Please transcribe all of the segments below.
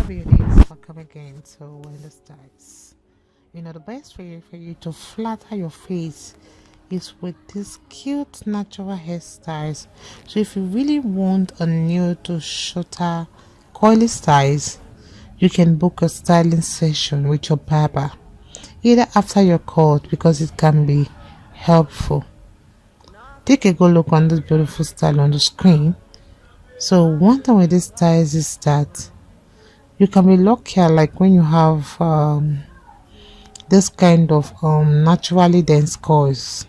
beauties, welcome again to Hairstyles. The best way for you to flatter your face is with these cute natural hairstyles. So if you really want a new to shorter coily styles, you can book a styling session with your barber either after your cut because it can be helpful. Take a good look on this beautiful style on the screen. So one thing with these styles is that you can be luckier, like when you have this kind of naturally dense coils.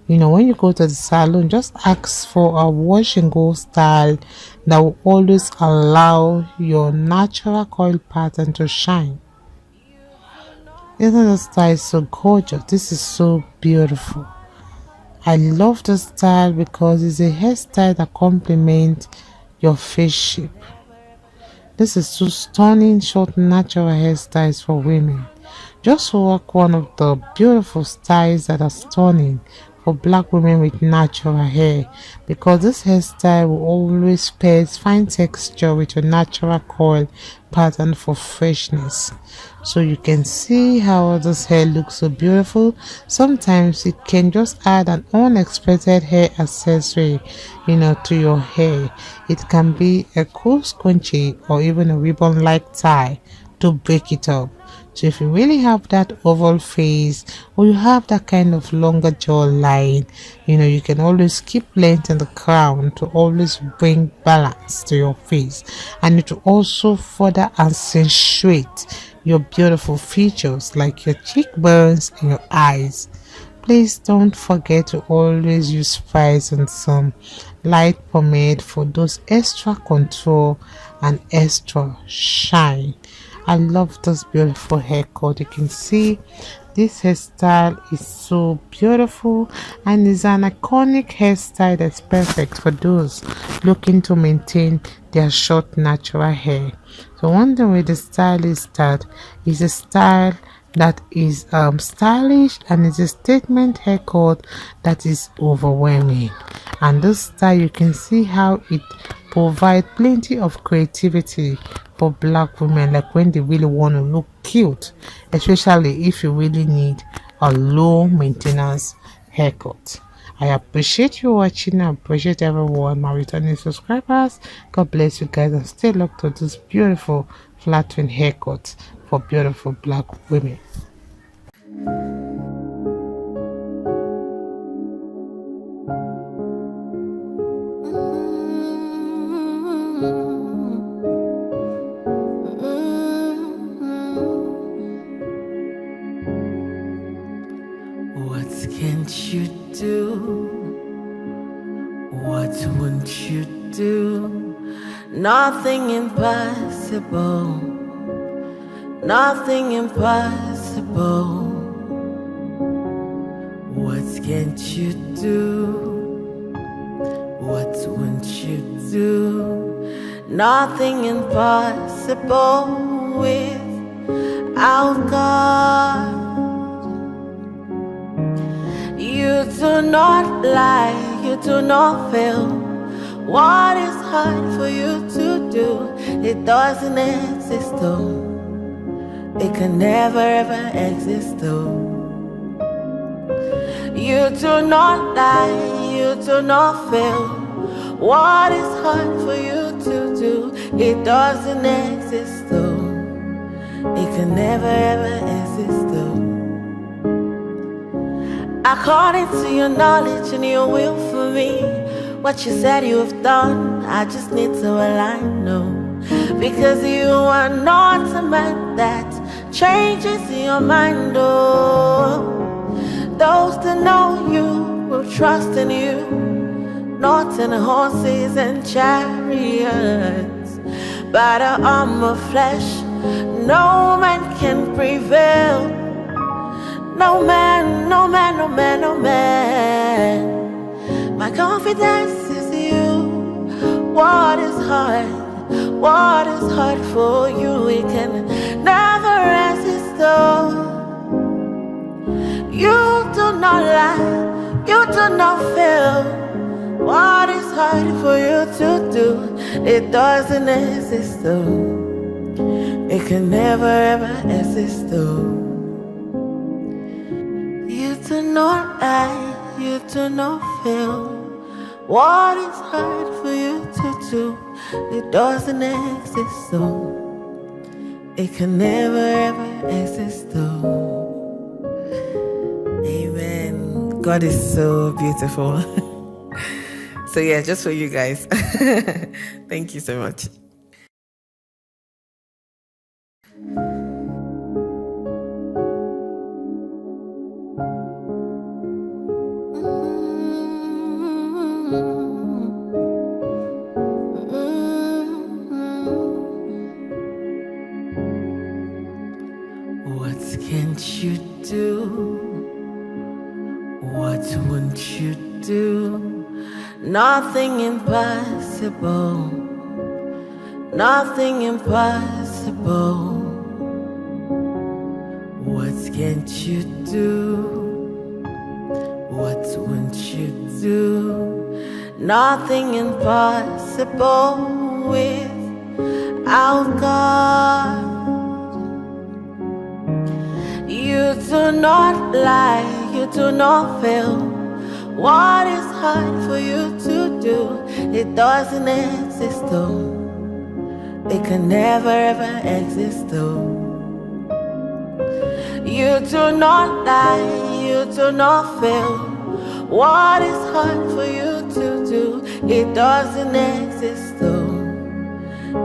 When you go to the salon, just ask for a wash and go style that will always allow your natural coil pattern to shine. Isn't the style so gorgeous? This is so beautiful. I love the style because it's a hairstyle that complements your face shape. This is two stunning short natural hairstyles for women. Just work one of the beautiful styles that are stunning for black women with natural hair, because this hairstyle will always pair fine texture with your natural coil pattern for freshness. So you can see how this hair looks so beautiful. Sometimes it can just add an unexpected hair accessory to your hair. It can be a cool scrunchie or even a ribbon like tie to break it up. So if you really have that oval face or you have that kind of longer jawline, you can always keep length in the crown to always bring balance to your face, and it will also further accentuate your beautiful features like your cheekbones and your eyes. Please don't forget to always use spice and some light pomade for those extra contour and extra shine. I love this beautiful haircut. You can see this hairstyle is so beautiful and is an iconic hairstyle that's perfect for those looking to maintain their short natural hair. So one thing with the style is that it's a style that is stylish, and it's a statement haircut that is overwhelming. And this style, you can see how it provides plenty of creativity for black women, like when they really want to look cute, especially if you really need a low maintenance haircut. I appreciate you watching. I appreciate everyone, my returning subscribers. God bless you guys, and stay locked to this beautiful flattering haircut for beautiful black women. What can't you do? What won't you do? Nothing impossible. Nothing impossible. What can't you do? What won't you do? Nothing impossible without God. You do not lie, you do not fail. What is hard for you to do? It doesn't exist though. It can never ever exist though. You do not lie, you do not fail. What is hard for you to do? It doesn't exist though. It can never ever exist though. According to your knowledge and your will for me, what you said you have done, I just need to align, no. Because you are not a man that changes your mind, oh. Those that know you will trust in you, not in horses and chariots. By the arm of flesh, no man can prevail. No man, no man, no man, no man. My confidence is you. What is hard? What is hard for you? We can never resist though. You do not lie, you do not fail. What is hard for you to do? It doesn't exist though. It can never ever exist though. You do not lie, you do not feel what is hard for you to do. It doesn't exist though. It can never ever exist though. Amen. God is so beautiful. So yeah, just for you guys. Thank you so much. What can't you do? What won't you do? Nothing impossible. Nothing impossible. What can't you do? What won't you do? Nothing impossible without God. You do not lie, you do not fail. What is hard for you to do? It doesn't exist though. It can never ever exist though. You do not lie, you do not fail. What is hard for you to do? It doesn't exist though.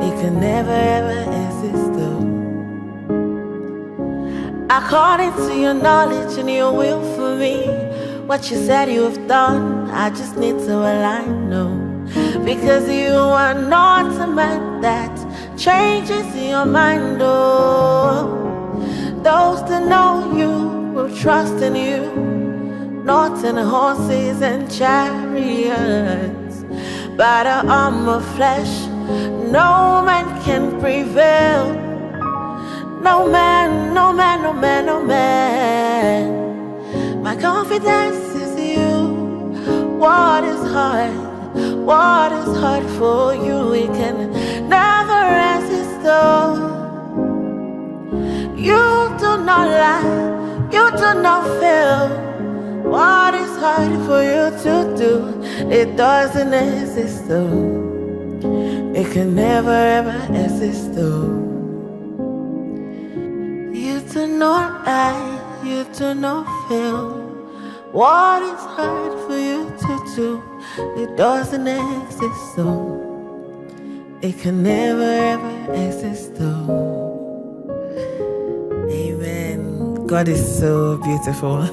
It can never ever exist though. According to your knowledge and your will for me, what you said you have done, I just need to align, no. Because you are not a man that changes your mind, oh. Those that know you will trust in you, not in horses and chariots. By the arm of flesh, no man can prevail. No man, no man, no man, no man. My confidence is you. What is hard? What is hard for you? It can never resist though. You do not lie, you do not fail. What is hard for you to do? It doesn't exist though. It can never ever exist though. You do not lie, you do not fail. What is hard for you to do? It doesn't exist though. It can never ever exist though. Amen. God is so beautiful.